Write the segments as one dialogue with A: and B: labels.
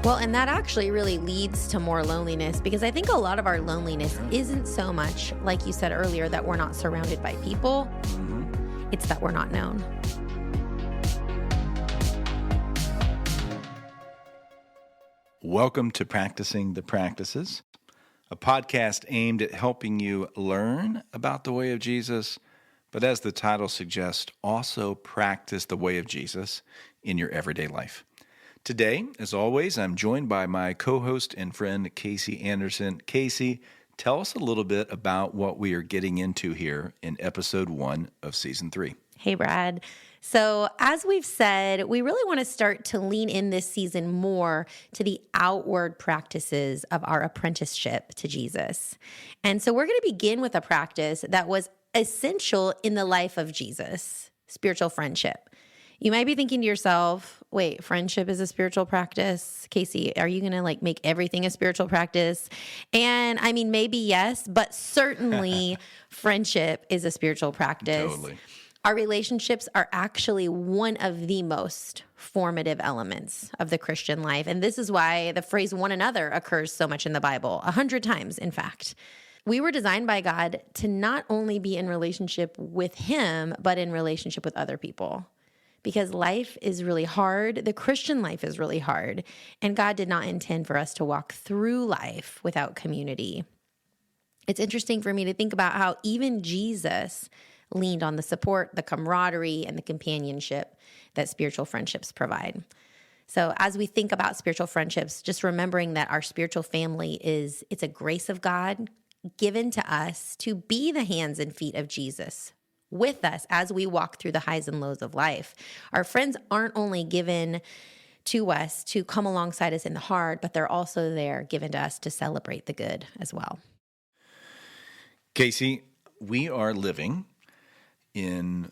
A: Well, and that actually really leads to more loneliness, because I think a lot of our loneliness isn't so much, like you said earlier, that we're not surrounded by people. It's that we're not known.
B: Welcome to Practicing the Practices, a podcast aimed at helping you learn about the way of Jesus, but as the title suggests, also practice the way of Jesus in your everyday life. Today, as always, I'm joined by my co-host and friend, Casey Anderson. Casey, tell us a little bit about what we are getting into here in episode 1 of season 3.
A: Hey, Brad. So as we've said, we really want to start to lean in this season more to the outward practices of our apprenticeship to Jesus. And so we're going to begin with a practice that was essential in the life of Jesus, spiritual friendship. You might be thinking to yourself, wait, friendship is a spiritual practice? Casey, are you going to make everything a spiritual practice? And I mean, maybe yes, but certainly friendship is a spiritual practice.
B: Totally.
A: Our relationships are actually one of the most formative elements of the Christian life. And this is why the phrase one another occurs so much in the Bible, 100 times, in fact. We were designed by God to not only be in relationship with Him, but in relationship with other people. Because life is really hard. The Christian life is really hard. And God did not intend for us to walk through life without community. It's interesting for me to think about how even Jesus leaned on the support, the camaraderie, and the companionship that spiritual friendships provide. So as we think about spiritual friendships, just remembering that our spiritual family it's a grace of God given to us to be the hands and feet of Jesus with us as we walk through the highs and lows of life. Our friends aren't only given to us to come alongside us in the hard, but they're also there given to us to celebrate the good as well.
B: Casey, we are living in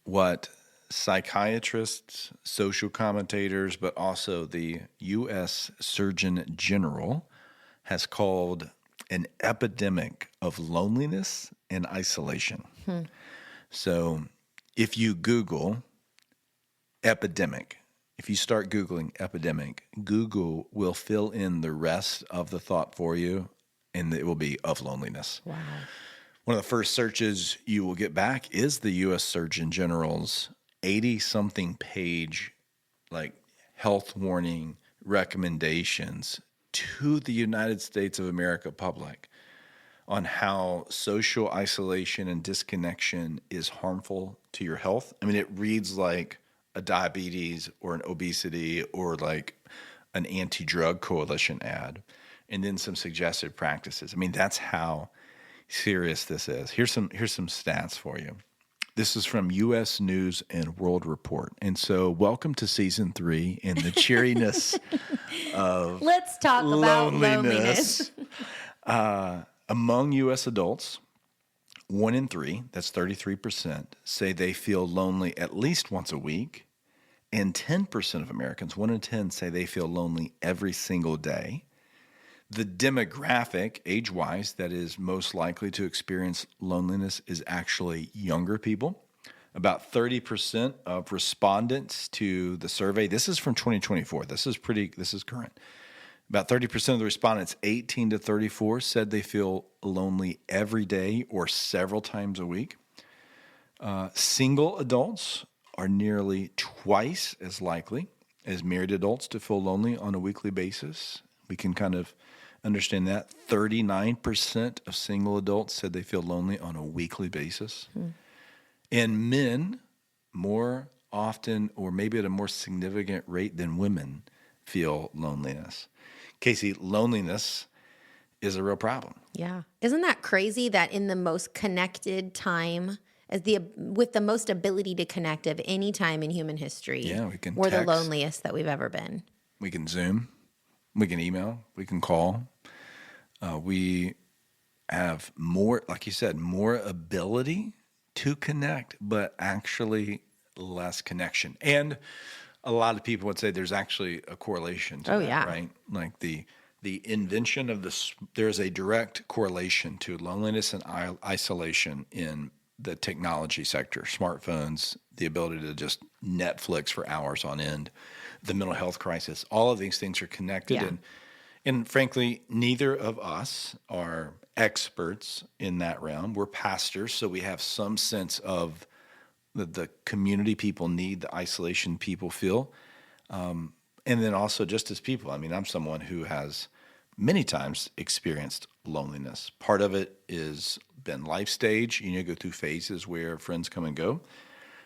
B: what psychiatrists, social commentators, but also the U.S. Surgeon General has called an epidemic of loneliness and isolation. So if you Google epidemic, if you start Googling epidemic, Google will fill in the rest of the thought for you, and it will be of loneliness.
A: Wow.
B: One of the first searches you will get back is the U.S. Surgeon General's 80-something page, health warning recommendations to the United States of America public on how social isolation and disconnection is harmful to your health. I mean, it reads like a diabetes or an obesity or like an anti-drug coalition ad, and then some suggested practices. I mean, that's how serious this is. Here's some stats for you. This is from U.S. News and World Report. And so welcome to season 3 and the cheeriness of
A: Let's talk about loneliness.
B: Among U.S. adults, 1 in 3, that's 33%, say they feel lonely at least once a week. And 10% of Americans, 1 in 10, say they feel lonely every single day. The demographic, age-wise, that is most likely to experience loneliness is actually younger people. About 30% of respondents to the survey, this is from 2024, this is current. About 30% of the respondents, 18 to 34, said they feel lonely every day or several times a week. Single adults are nearly twice as likely as married adults to feel lonely on a weekly basis. We can kind of understand that. 39% of single adults said they feel lonely on a weekly basis. And men more often, or maybe at a more significant rate than women, feel loneliness. Casey, loneliness is a real problem.
A: Yeah. Isn't that crazy that in the most connected time, with the most ability to connect of any time in human history, we're the loneliest that we've ever been.
B: We can Zoom, we can email, we can call. We have more, like you said, more ability to connect, but actually less connection. And a lot of people would say there's actually a correlation to that, right? Like the invention of this, there's a direct correlation to loneliness and isolation in the technology sector, smartphones, the ability to just Netflix for hours on end, the mental health crisis, all of these things are connected.
A: Yeah.
B: And frankly, neither of us are experts in that realm. We're pastors, so we have some sense of the community people need, the isolation people feel. And then also just as people, I mean, I'm someone who has many times experienced loneliness. Part of it is been life stage. You go through phases where friends come and go.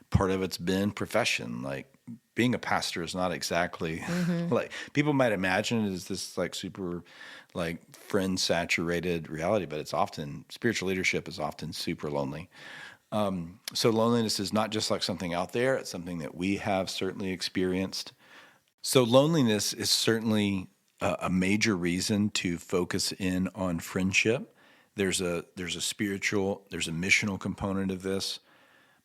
B: Part of it's been profession. Like being a pastor is not exactly like people might imagine it as this like super like friend saturated reality, but it's often spiritual leadership is often super lonely. So loneliness is not just like something out there. It's something that we have certainly experienced. So loneliness is certainly a major reason to focus in on friendship. There's a spiritual, there's a missional component of this.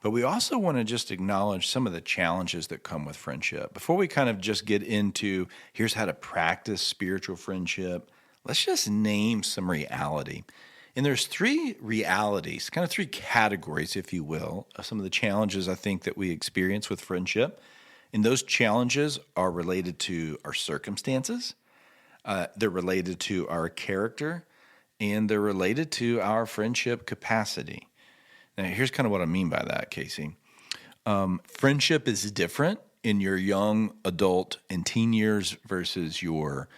B: But we also want to just acknowledge some of the challenges that come with friendship. Before we kind of just get into here's how to practice spiritual friendship, let's just name some reality. And there's three realities, kind of three categories, if you will, of some of the challenges I think that we experience with friendship. And those challenges are related to our circumstances, they're related to our character, and they're related to our friendship capacity. Now, here's kind of what I mean by that, Casey. Friendship is different in your young adult and teen years versus your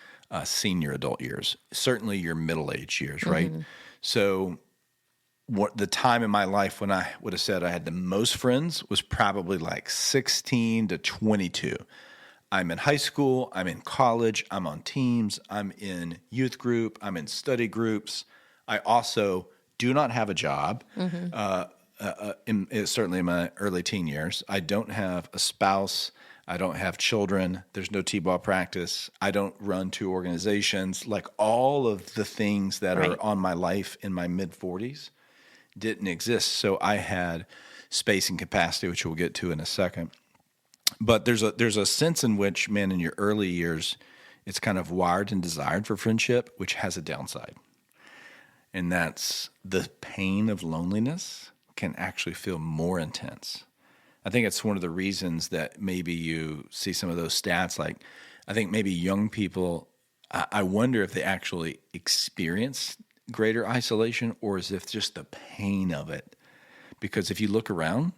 B: senior adult years, certainly your middle-aged years, right? So the time in my life when I would have said I had the most friends was probably like 16 to 22. I'm in high school, I'm in college, I'm on teams, I'm in youth group, I'm in study groups. I also do not have a job, certainly in my early teen years. I don't have a spouse. I don't have children. There's no T-ball practice. I don't run two organizations. Like all of the things that are on my life in my mid-40s didn't exist. So I had space and capacity, which we'll get to in a second. But there's a sense in which, man, in your early years, it's kind of wired and desired for friendship, which has a downside. And that's the pain of loneliness can actually feel more intense. I think it's one of the reasons that maybe you see some of those stats. Like, I think maybe young people, I wonder if they actually experience greater isolation or is it just the pain of it? Because if you look around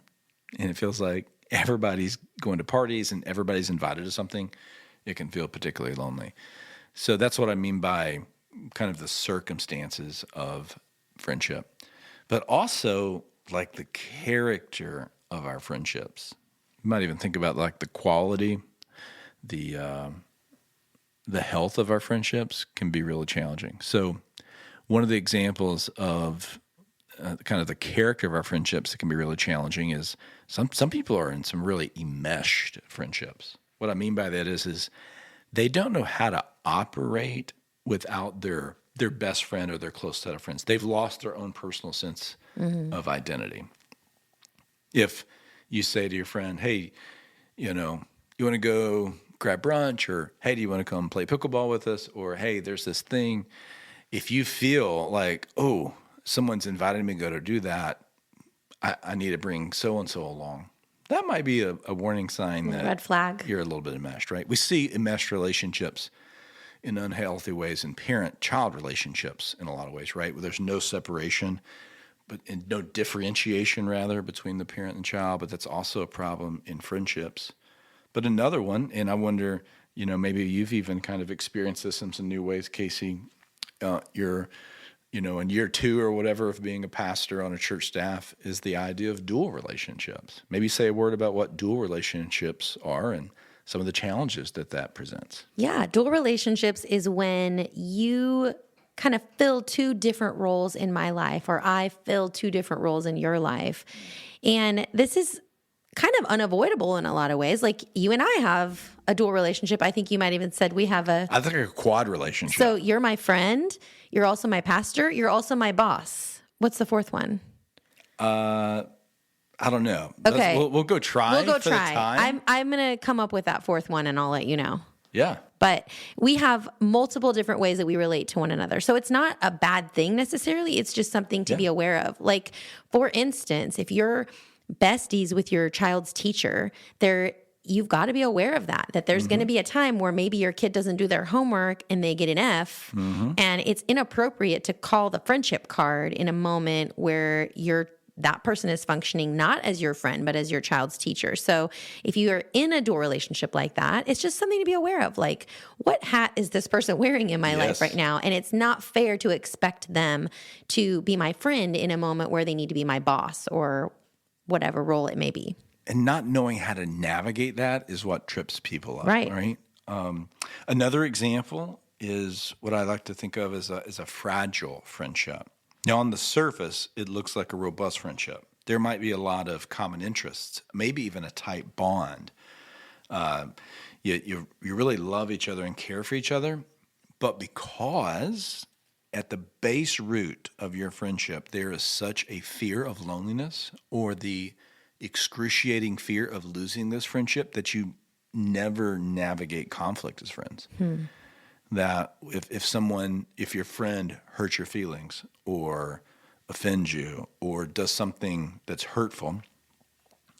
B: and it feels like everybody's going to parties and everybody's invited to something, it can feel particularly lonely. So that's what I mean by kind of the circumstances of friendship, but also like the character of our friendships. You might even think about like the quality, the health of our friendships can be really challenging. So one of the examples of kind of the character of our friendships that can be really challenging is some people are in some really enmeshed friendships. What I mean by that is they don't know how to operate without their best friend or their close set of friends. They've lost their own personal sense of identity. If you say to your friend, hey, you want to go grab brunch, or hey, do you want to come play pickleball with us? Or hey, there's this thing. If you feel like, oh, someone's invited me to go to do that, I need to bring so-and-so along. That might be a warning sign that
A: red flag.
B: You're a little bit enmeshed, right? We see enmeshed relationships in unhealthy ways in parent-child relationships in a lot of ways, right? Where there's no separation, and no differentiation, rather, between the parent and child, but that's also a problem in friendships. But another one, and I wonder, maybe you've even kind of experienced this in some new ways, Casey. You're, in year 2 or whatever of being a pastor on a church staff, is the idea of dual relationships. Maybe say a word about what dual relationships are and some of the challenges that presents.
A: Yeah, dual relationships is when you kind of fill 2 different roles in my life, or I fill 2 different roles in your life. And this is kind of unavoidable in a lot of ways. Like you and I have a dual relationship. I think you might even said we have a
B: quad relationship.
A: So you're my friend. You're also my pastor. You're also my boss. What's the 4th one?
B: I don't know.
A: Okay.
B: We'll go try.
A: We'll go
B: for
A: try.
B: The time.
A: I'm going to come up with that 4th one and I'll let you know.
B: Yeah.
A: But we have multiple different ways that we relate to one another. So it's not a bad thing necessarily. It's just something to be aware of. Like, for instance, if you're besties with your child's teacher, you've got to be aware of that there's going to be a time where maybe your kid doesn't do their homework and they get an F, and it's inappropriate to call the friendship card in a moment where that person is functioning not as your friend, but as your child's teacher. So if you are in a dual relationship like that, it's just something to be aware of. Like, what hat is this person wearing in my life right now? And it's not fair to expect them to be my friend in a moment where they need to be my boss or whatever role it may be.
B: And not knowing how to navigate that is what trips people up, right? Another example is what I like to think of as a fragile friendship. Now, on the surface, it looks like a robust friendship. There might be a lot of common interests, maybe even a tight bond. You really love each other and care for each other, but because at the base root of your friendship, there is such a fear of loneliness or the excruciating fear of losing this friendship that you never navigate conflict as friends. That if your friend hurts your feelings or offends you or does something that's hurtful,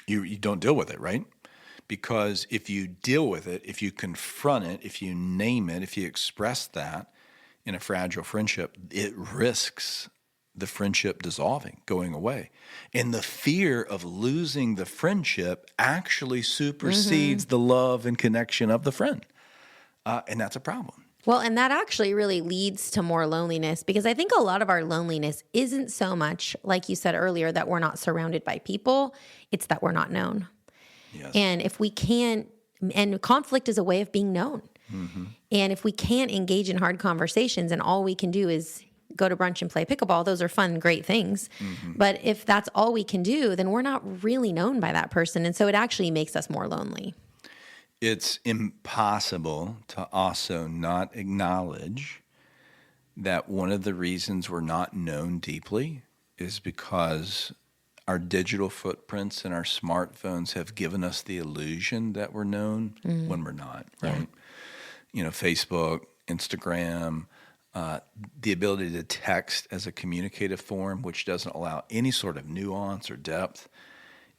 B: you don't deal with it, right? Because if you deal with it, if you confront it, if you name it, if you express that in a fragile friendship, it risks the friendship dissolving, going away. And the fear of losing the friendship actually supersedes the love and connection of the friend. And that's a problem.
A: Well, and that actually really leads to more loneliness, because I think a lot of our loneliness isn't so much, like you said earlier, that we're not surrounded by people. It's that we're not known.
B: Yes.
A: And if we can't, and conflict is a way of being known. And if we can't engage in hard conversations and all we can do is go to brunch and play pickleball, those are fun, great things. But if that's all we can do, then we're not really known by that person. And so it actually makes us more lonely.
B: It's impossible to also not acknowledge that one of the reasons we're not known deeply is because our digital footprints and our smartphones have given us the illusion that we're known when we're not, right? You know, Facebook, Instagram, the ability to text as a communicative form, which doesn't allow any sort of nuance or depth.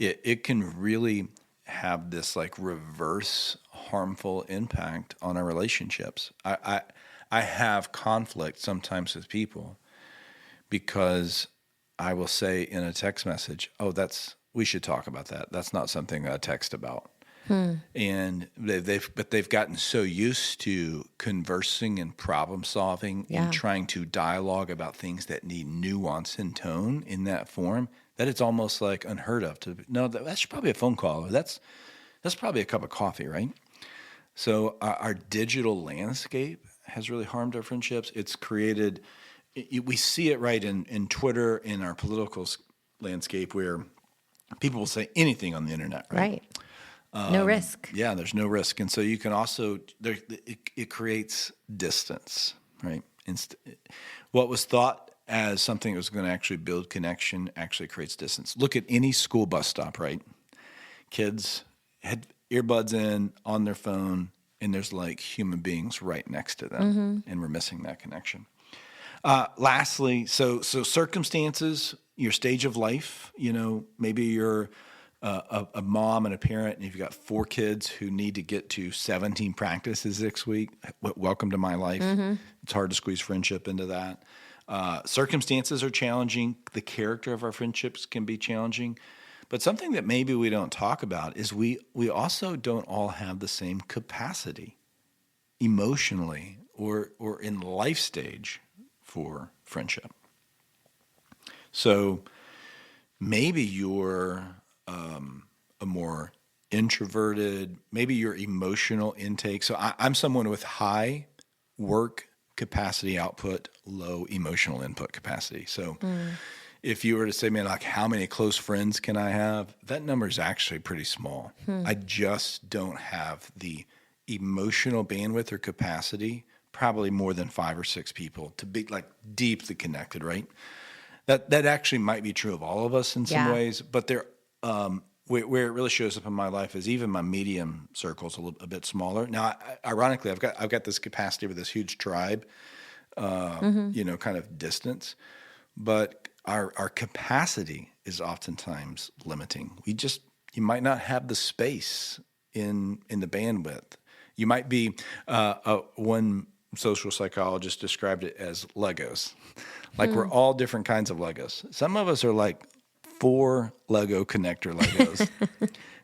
B: It can really have this like reverse harmful impact on our relationships. I have conflict sometimes with people because I will say in a text message, we should talk about that. That's not something I text about. And they've gotten so used to conversing and problem solving and trying to dialogue about things that need nuance and tone in that form that it's almost like unheard of. That's probably a phone call. Or that's probably a cup of coffee, right? So our digital landscape has really harmed our friendships. It's created, we see it right in Twitter, in our political landscape, where people will say anything on the internet, right?
A: No risk.
B: Yeah, there's no risk. And so you can also, it creates distance, right? What was thought as something that was going to actually build connection actually creates distance. Look at any school bus stop, right? Kids had earbuds in on their phone, and there's like human beings right next to them, and we're missing that connection. Lastly, so circumstances, your stage of life, maybe you're a mom and a parent, and you've got 4 kids who need to get to 17 practices this week. Welcome to my life. It's hard to squeeze friendship into that. Circumstances are challenging. The character of our friendships can be challenging. But something that maybe we don't talk about is we also don't all have the same capacity emotionally or in life stage for friendship. So maybe you're a more introverted, maybe your emotional intake. So I'm someone with high work capacity output, low emotional input capacity. So if you were to say, man, like how many close friends can I have? That number is actually pretty small. I just don't have the emotional bandwidth or capacity, probably more than 5 or 6 people to be like deeply connected, right? That actually might be true of all of us in some ways, but where it really shows up in my life is even my medium circle's a bit smaller. Now, ironically, I've got this capacity with this huge tribe, kind of distance, but our capacity is oftentimes limiting. You might not have the space in the bandwidth. You might be one social psychologist described it as Legos. Like we're all different kinds of Legos. Some of us are like 4 Lego connector Legos.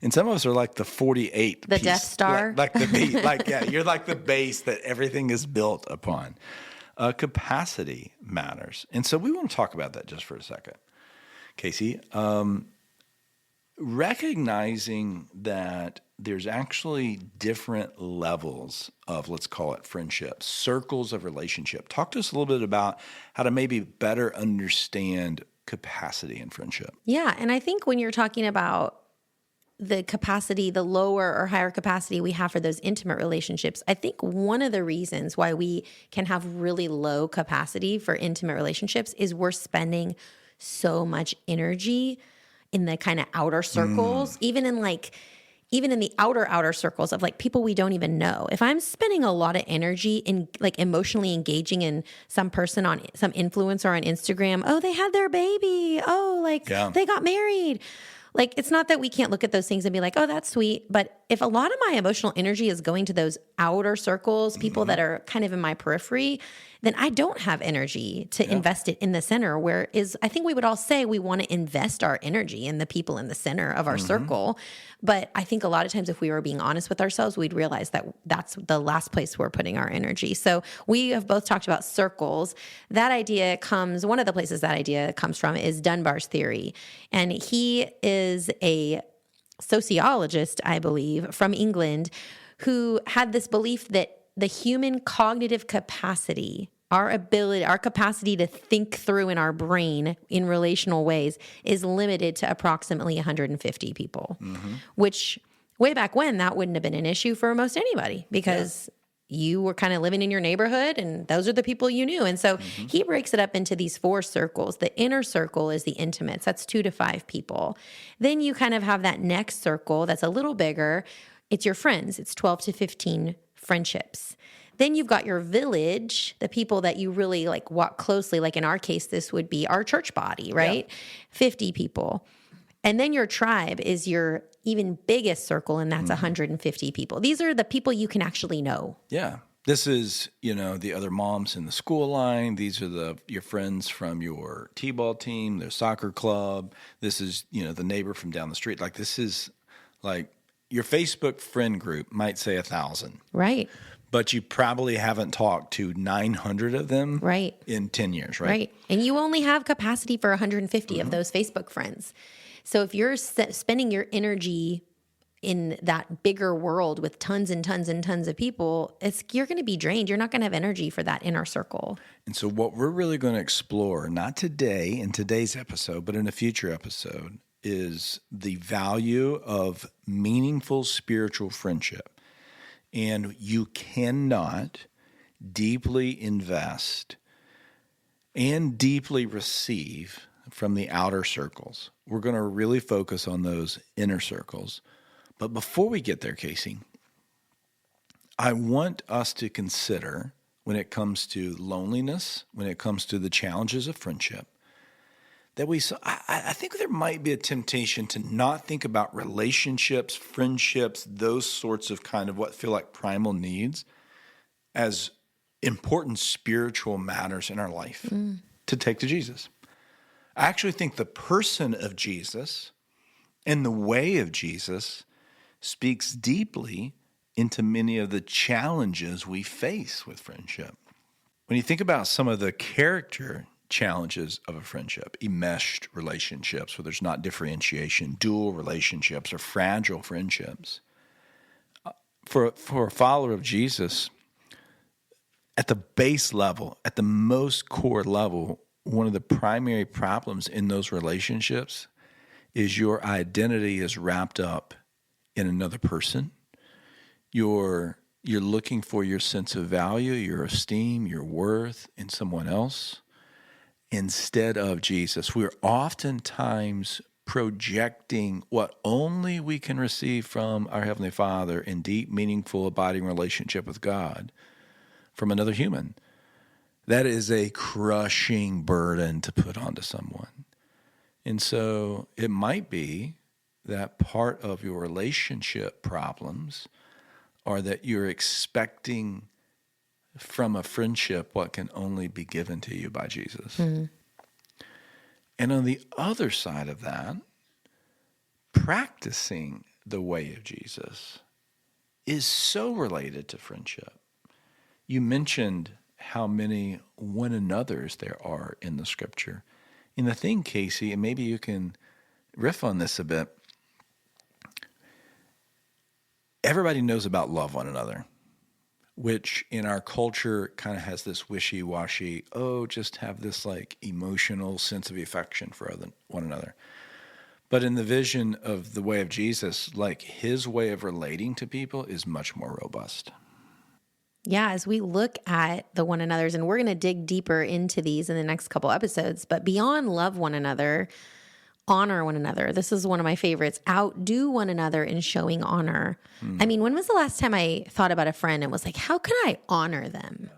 B: And some of us are like the 48
A: The Death Star.
B: Like the base, you're like the base that everything is built upon. Capacity matters. And so we want to talk about that just for a second. Casey, recognizing that there's actually different levels of, let's call it friendship, circles of relationship. Talk to us a little bit about how to maybe better understand capacity in friendship.
A: Yeah. And I think when you're talking about the capacity, the lower or higher capacity we have for those intimate relationships, I think one of the reasons why we can have really low capacity for intimate relationships is we're spending so much energy in the kind of outer circles, even in the outer circles of like people we don't even know. If I'm spending a lot of energy in like emotionally engaging in some person on some influencer on Instagram, oh, they had their baby. Oh, they got married. Like, it's not that we can't look at those things and be like, oh, that's sweet. But if a lot of my emotional energy is going to those outer circles, people that are kind of in my periphery, then I don't have energy to invest it in the center. Whereas I think we would all say we want to invest our energy in the people in the center of our circle. But I think a lot of times if we were being honest with ourselves, we'd realize that that's the last place we're putting our energy. So we have both talked about circles. One of the places that idea comes from is Dunbar's theory. And he is a sociologist, I believe, from England, who had this belief that the human cognitive capacity, our capacity to think through in our brain in relational ways is limited to approximately 150 people, which way back when that wouldn't have been an issue for most anybody because you were kind of living in your neighborhood and those are the people you knew. And so he breaks it up into these 4 circles. The inner circle is the intimates. That's 2 to 5 people. Then you kind of have that next circle that's a little bigger. It's your friends. It's 12 to 15 friendships. Then you've got your village, the people that you really like walk closely. Like in our case, this would be our church body, right? Yeah. 50 people. And then your tribe is your even biggest circle, and that's 150 people. These are the people you can actually know.
B: Yeah. This is, the other moms in the school line. These are your friends from your t-ball team, their soccer club. This is, the neighbor from down the street. Like this is like your Facebook friend group might say 1,000.
A: Right.
B: But you probably haven't talked to 900 of them in 10 years, right?
A: Right. And you only have capacity for 150 of those Facebook friends. So if you're spending your energy in that bigger world with tons and tons and tons of people, you're going to be drained. You're not going to have energy for that inner circle.
B: And so what we're really going to explore, not today in today's episode, but in a future episode, is the value of meaningful spiritual friendship. And you cannot deeply invest and deeply receive from the outer circles. We're going to really focus on those inner circles. But before we get there, Casey, I want us to consider when it comes to loneliness, when it comes to the challenges of friendship, that I think there might be a temptation to not think about relationships, friendships, those sorts of kind of what feel like primal needs as important spiritual matters in our life to take to Jesus. I actually think the person of Jesus and the way of Jesus speaks deeply into many of the challenges we face with friendship. When you think about some of the character challenges of a friendship, enmeshed relationships where there's not differentiation, dual relationships, or fragile friendships, for a follower of Jesus, at the base level, at the most core level, one of the primary problems in those relationships is your identity is wrapped up in another person. You're looking for your sense of value, your esteem, your worth in someone else instead of Jesus. We're oftentimes projecting what only we can receive from our Heavenly Father in deep, meaningful, abiding relationship with God from another human. That is a crushing burden to put onto someone. And so it might be that part of your relationship problems are that you're expecting from a friendship what can only be given to you by Jesus. Mm-hmm. And on the other side of that, practicing the way of Jesus is so related to friendship. You mentioned how many one another's there are in the scripture. And the thing, Casey, and maybe you can riff on this a bit, everybody knows about love one another, which in our culture kind of has this wishy-washy, just have this like emotional sense of affection for one another. But in the vision of the way of Jesus, like his way of relating to people is much more robust.
A: Yeah, as we look at the one another's, and we're going to dig deeper into these in the next couple episodes, but beyond love one another, honor one another. This is one of my favorites. Outdo one another in showing honor. I mean, when was the last time I thought about a friend and was like, how can I honor them?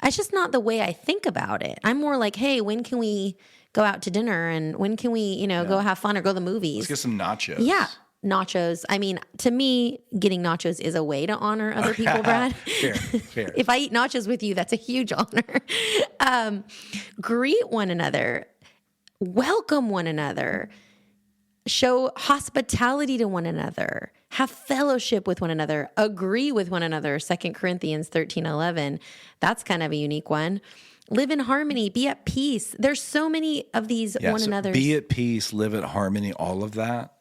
A: It's just not the way I think about it. I'm more like, hey, when can we go out to dinner? And when can we, go have fun or go to the movies?
B: Let's get some nachos.
A: Yeah. Nachos. I mean, to me, getting nachos is a way to honor other people, Brad.
B: Fair.
A: If I eat nachos with you, that's a huge honor. Greet one another. Welcome one another. Show hospitality to one another. Have fellowship with one another. Agree with one another. 2 Corinthians 13:11. That's kind of a unique one. Live in harmony. Be at peace. There's so many of these one another.
B: Be at peace, live at harmony, all of that.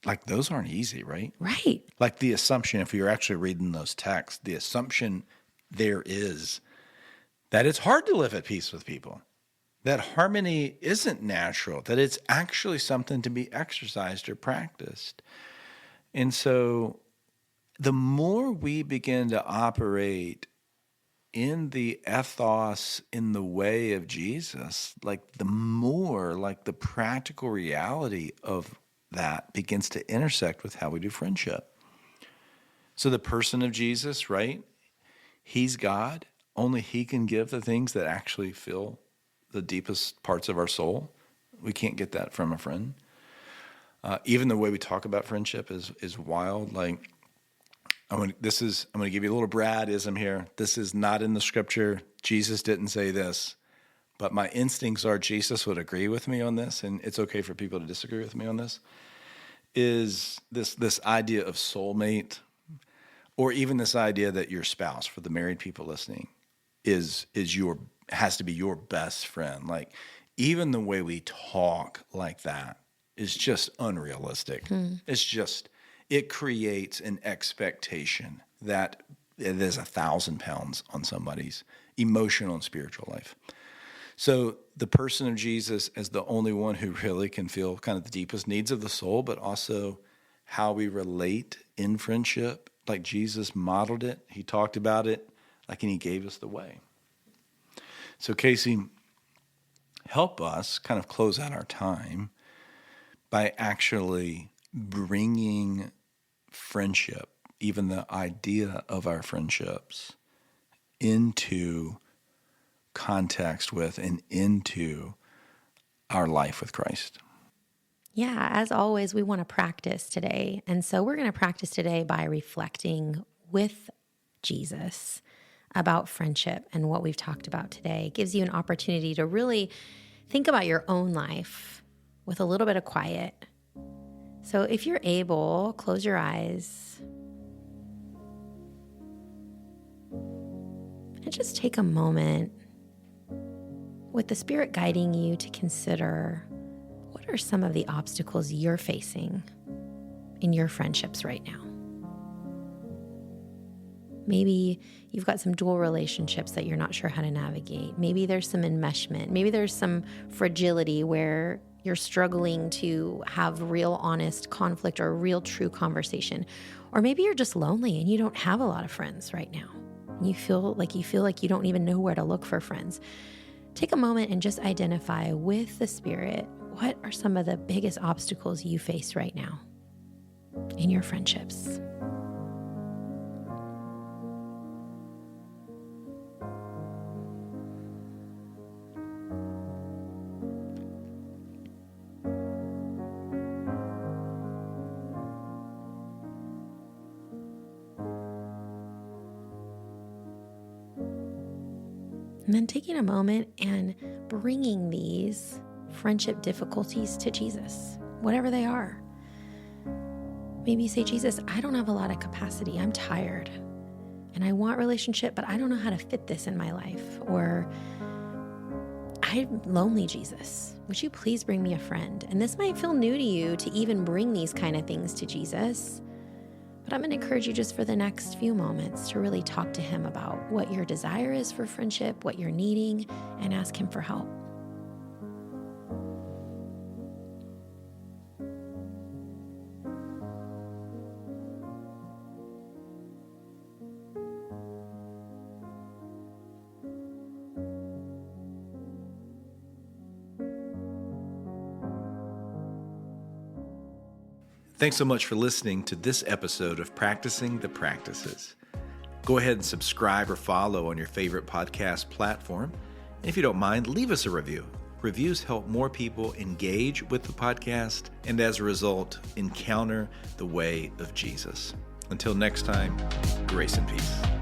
B: Like those aren't easy, right?
A: Right.
B: Like the assumption, if you're actually reading those texts, the assumption there is that it's hard to live at peace with people, that harmony isn't natural, that it's actually something to be exercised or practiced. And so the more we begin to operate in the ethos, in the way of Jesus, like the more like the practical reality of that begins to intersect with how we do friendship. So the person of Jesus, right? He's God. Only he can give the things that actually fill the deepest parts of our soul. We can't get that from a friend. Even the way we talk about friendship is wild. Like, I'm going to give you a little Bradism here. This is not in the scripture. Jesus didn't say this. But my instincts are Jesus would agree with me on this, and it's okay for people to disagree with me on this, is this idea of soulmate, or even this idea that your spouse, for the married people listening, has to be your best friend. Like, even the way we talk like that is just unrealistic. It creates an expectation that it is 1,000 pounds on somebody's emotional and spiritual life. So the person of Jesus as the only one who really can feel kind of the deepest needs of the soul, but also how we relate in friendship, like Jesus modeled it, he talked about it, and he gave us the way. So Casey, help us kind of close out our time by actually bringing friendship, even the idea of our friendships, into context with and into our life with Christ.
A: Yeah, as always, we want to practice today. And so we're going to practice today by reflecting with Jesus about friendship and what we've talked about today. It gives you an opportunity to really think about your own life with a little bit of quiet. So if you're able, close your eyes and just take a moment with the Spirit guiding you to consider what are some of the obstacles you're facing in your friendships right now. Maybe you've got some dual relationships that you're not sure how to navigate. Maybe there's some enmeshment. Maybe there's some fragility where you're struggling to have real honest conflict or real true conversation. Or maybe you're just lonely and you don't have a lot of friends right now. And you feel like you don't even know where to look for friends. Take a moment and just identify with the Spirit what are some of the biggest obstacles you face right now in your friendships? And then taking a moment and bringing these friendship difficulties to Jesus, whatever they are. Maybe you say, Jesus, I don't have a lot of capacity. I'm tired and I want relationship, but I don't know how to fit this in my life. Or I'm lonely, Jesus. Would you please bring me a friend? And this might feel new to you to even bring these kind of things to Jesus. But I'm going to encourage you just for the next few moments to really talk to him about what your desire is for friendship, what you're needing, and ask him for help.
B: Thanks so much for listening to this episode of Practicing the Practices. Go ahead and subscribe or follow on your favorite podcast platform. And if you don't mind, leave us a review. Reviews help more people engage with the podcast and as a result, encounter the way of Jesus. Until next time, grace and peace.